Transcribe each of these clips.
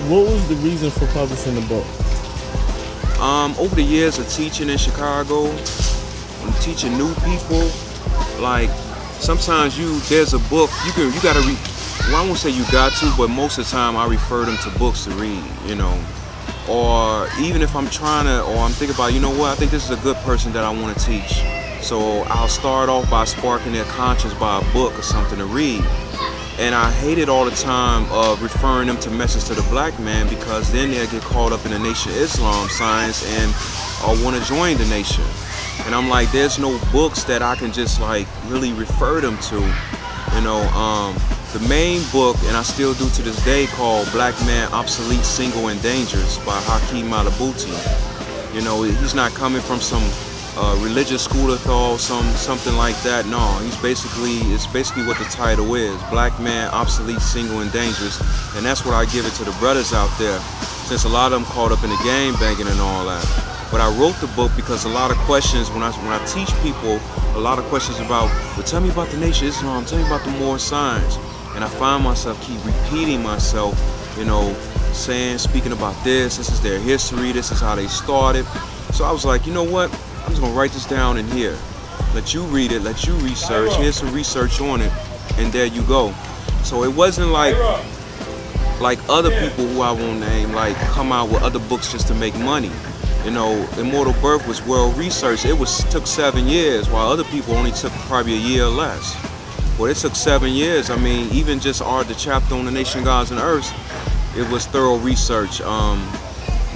What was the reason for publishing the book? Over the years of teaching in Chicago, I'm teaching new people. Like sometimes there's a book you gotta read. Well, I won't say you got to, but most of the time I refer them to books to read. You know, or even if I'm I'm thinking about, you know what, I think this is a good person that I want to teach. So I'll start off by sparking their conscience by a book or something to read. And I hated all the time referring them to Message to the Black Man, because then they'll get caught up in the Nation of Islam science and want to join the nation. And I'm like, there's no books that I can just like really refer them to. You know, the main book, and I still do to this day, called Black Man, Obsolete, Single, and Dangerous by Hakeem Malabuti. You know, he's not coming from some religious school of thought, something like that. No, it's basically what the title is: Black Man, Obsolete, Single, and Dangerous. And that's what I give it to the brothers out there, since a lot of them caught up in the game banging and all that. But I wrote the book because a lot of questions, when I teach people, a lot of questions about, well, tell me about the Nation of Islam, tell me about the Moor signs. And I find myself keep repeating myself, you know, speaking about this is their history, this is how they started. So I was like, you know what? I'm just gonna write this down in here. Let you read it, let you research. Here's some research on it, and there you go. So it wasn't like other people who I won't name, like come out with other books just to make money. You know, Immortal Birth was well researched. Took 7 years, while other people only took probably a year or less. Well, it took 7 years. I mean, even just the chapter on the nation, gods, and earths, it was thorough research.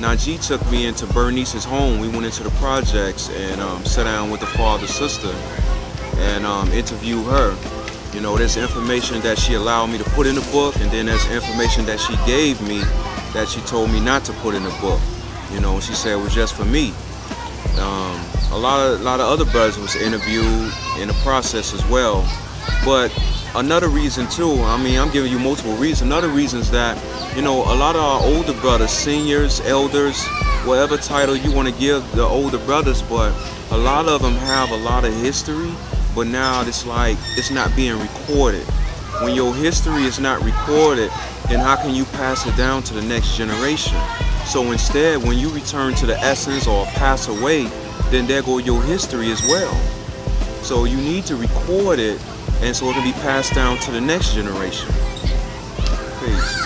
Najee took me into Bernice's home. We went into the projects and sat down with the father, sister, and interviewed her. You know, there's information that she allowed me to put in the book, and then there's information that she gave me that she told me not to put in the book. You know, she said it was just for me. A lot of other brothers was interviewed in the process as well. But another reason too, I mean, I'm giving you multiple reasons. Another reason is that, you know, a lot of our older brothers, seniors, elders, whatever title you want to give the older brothers, but a lot of them have a lot of history, but now it's like it's not being recorded. When your history is not recorded, then how can you pass it down to the next generation? So instead, when you return to the essence or pass away, then there go your history as well. So you need to record it, and so it can be passed down to the next generation. Peace.